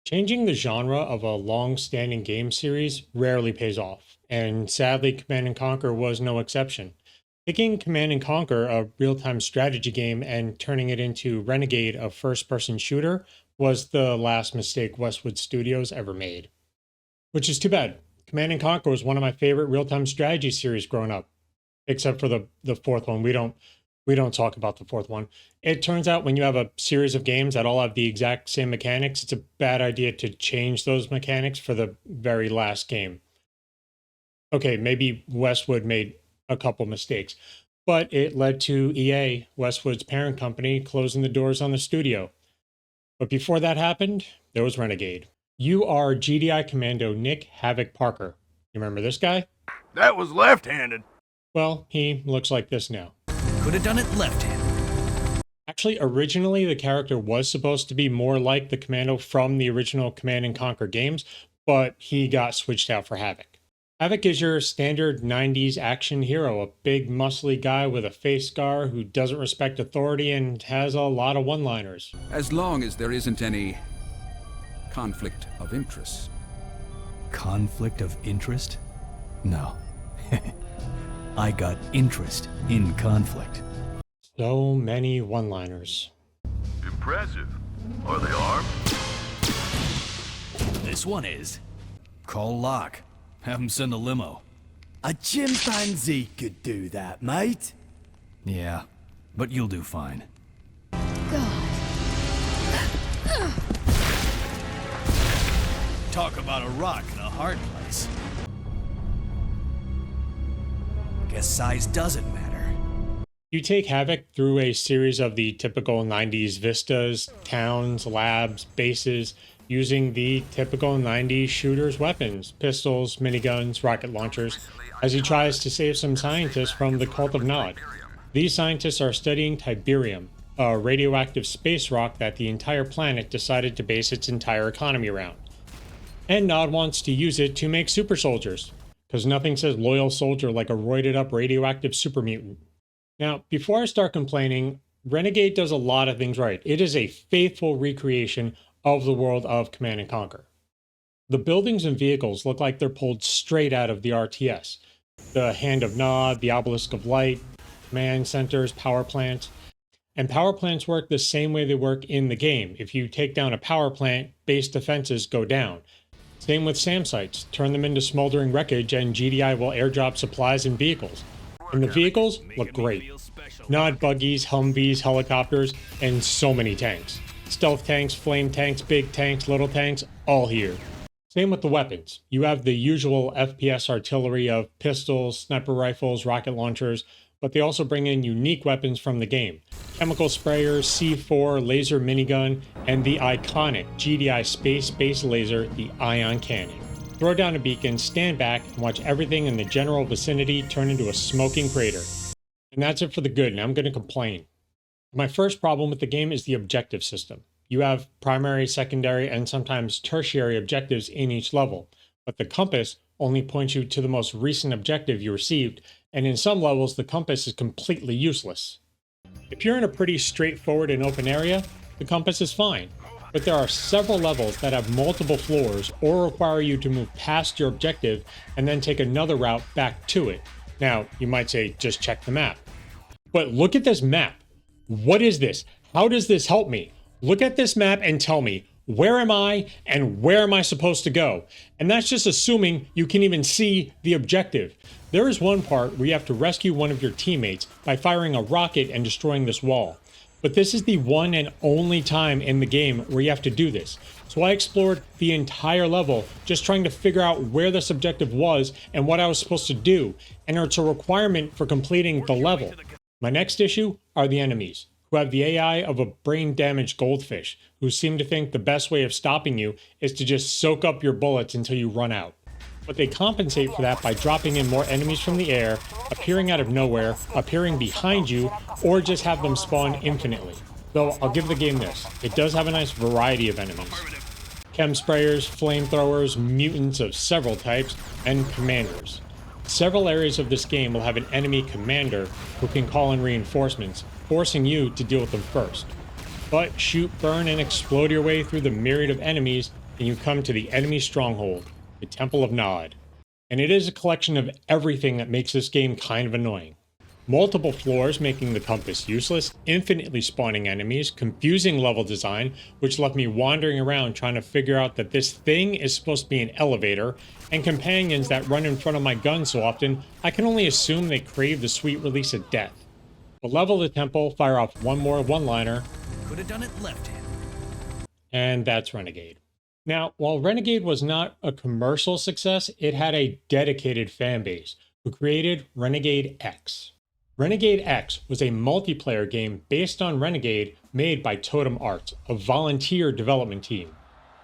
Changing the genre of a long-standing game series rarely pays off, and sadly, Command and Conquer was no exception. Taking Command and Conquer, a real-time strategy game, and turning it into Renegade, a first-person shooter, was the last mistake Westwood Studios ever made. Which is too bad. Command and Conquer was one of my favorite real-time strategy series growing up, except for the fourth one. We don't talk about the fourth one. It turns out when you have a series of games that all have the exact same mechanics, it's a bad idea to change those mechanics for the very last game. Okay, maybe Westwood made a couple mistakes, but it led to EA, Westwood's parent company, closing the doors on the studio. But before that happened, there was Renegade. You are GDI Commando Nick Havoc Parker. You remember this guy? That was left-handed. Well, he looks like this now. Could have done it left-handed. Actually, originally the character was supposed to be more like the Commando from the original Command and Conquer games, but he got switched out for Havoc. Havoc is your standard 90s action hero, a big muscly guy with a face scar who doesn't respect authority and has a lot of one-liners. As long as there isn't any conflict of interest. Conflict of interest? No. I got interest in conflict. So many one-liners. Impressive. Are they armed? This one is. Call Locke. Have him send a limo. A chimpanzee could do that, mate. Yeah, but you'll do fine. Talk about a rock in a hard place. Guess size doesn't matter. You take Havoc through a series of the typical 90s vistas, towns, labs, bases, using the typical 90s shooter's weapons, pistols, miniguns, rocket launchers, as he tries to save some scientists from the cult of Nod. These scientists are studying Tiberium, a radioactive space rock that the entire planet decided to base its entire economy around. And Nod wants to use it to make super soldiers, because nothing says loyal soldier like a roided up radioactive super mutant. Now, before I start complaining, Renegade does a lot of things right. It is a faithful recreation of the world of Command and Conquer. The buildings and vehicles look like they're pulled straight out of the RTS. The Hand of Nod, the Obelisk of Light, command centers, power plants. And power plants work the same way they work in the game. If you take down a power plant, base defenses go down. Same with SAM sites. Turn them into smoldering wreckage and GDI will airdrop supplies and vehicles. And the vehicles look great. Nod buggies, Humvees, helicopters, and so many tanks. Stealth tanks, flame tanks, big tanks, little tanks, all here. Same with the weapons. You have the usual FPS artillery of pistols, sniper rifles, rocket launchers, but they also bring in unique weapons from the game. Chemical sprayers, C4, laser minigun, and the iconic GDI space-based laser, the Ion Cannon. Throw down a beacon, stand back, and watch everything in the general vicinity turn into a smoking crater. And that's it for the good, and I'm going to complain. My first problem with the game is the objective system. You have primary, secondary, and sometimes tertiary objectives in each level, but the compass only points you to the most recent objective you received, and in some levels the compass is completely useless. If you're in a pretty straightforward and open area, the compass is fine, but there are several levels that have multiple floors or require you to move past your objective and then take another route back to it. Now, you might say, just check the map. But look at this map. What is this? How does this help me? Look at this map and tell me, where am I and where am I supposed to go? And that's just assuming you can even see the objective. There is one part where you have to rescue one of your teammates by firing a rocket and destroying this wall. But this is the one and only time in the game where you have to do this. So I explored the entire level just trying to figure out where this objective was and what I was supposed to do. And it's a requirement for completing the level. My next issue are the enemies, who have the AI of a brain-damaged goldfish, who seem to think the best way of stopping you is to just soak up your bullets until you run out. But they compensate for that by dropping in more enemies from the air, appearing out of nowhere, appearing behind you, or just have them spawn infinitely. Though I'll give the game this, it does have a nice variety of enemies. Chem sprayers, flamethrowers, mutants of several types, and commanders. Several areas of this game will have an enemy commander who can call in reinforcements, forcing you to deal with them first. But shoot, burn, and explode your way through the myriad of enemies and you come to the enemy stronghold, the Temple of Nod. And it is a collection of everything that makes this game kind of annoying. Multiple floors making the compass useless, infinitely spawning enemies, confusing level design, which left me wandering around trying to figure out that this thing is supposed to be an elevator, and companions that run in front of my gun so often, I can only assume they crave the sweet release of death. But level the temple, fire off one more one-liner. Could have done it left-handed. And that's Renegade. Now, while Renegade was not a commercial success, it had a dedicated fan base who created Renegade X. Renegade X was a multiplayer game based on Renegade made by Totem Arts, a volunteer development team.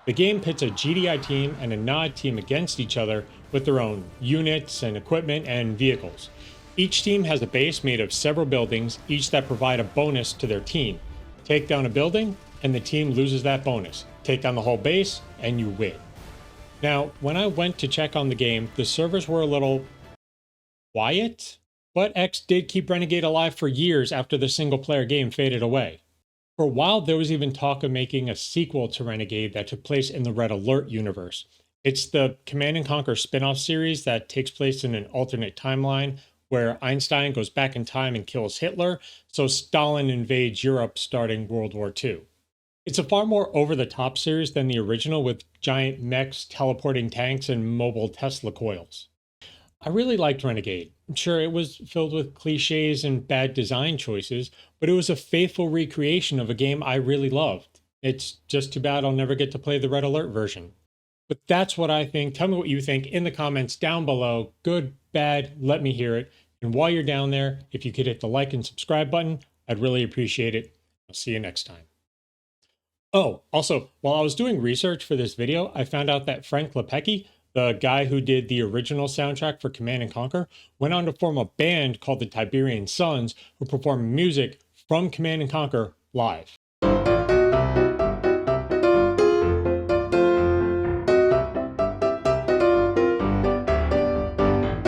The game pits a GDI team and a NOD team against each other with their own units and equipment and vehicles. Each team has a base made of several buildings, each that provide a bonus to their team. Take down a building, and the team loses that bonus. Take down the whole base, and you win. Now, when I went to check on the game, the servers were a little quiet, but X did keep Renegade alive for years after the single-player game faded away. For a while, there was even talk of making a sequel to Renegade that took place in the Red Alert universe. It's the Command & Conquer spin-off series that takes place in an alternate timeline where Einstein goes back in time and kills Hitler, so Stalin invades Europe starting World War II. It's a far more over-the-top series than the original, with giant mechs, teleporting tanks, and mobile Tesla coils. I really liked Renegade. Sure, it was filled with cliches and bad design choices, but it was a faithful recreation of a game I really loved. It's just too bad I'll never get to play the Red Alert version. But that's what I think. Tell me what you think in the comments down below. Good, bad, let me hear it. And while you're down there, if you could hit the like and subscribe button, I'd really appreciate it. I'll see you next time. Oh, also, while I was doing research for this video, I found out that Frank Lepecki, the guy who did the original soundtrack for Command & Conquer, went on to form a band called the Tiberian Sons, who performed music from Command & Conquer live.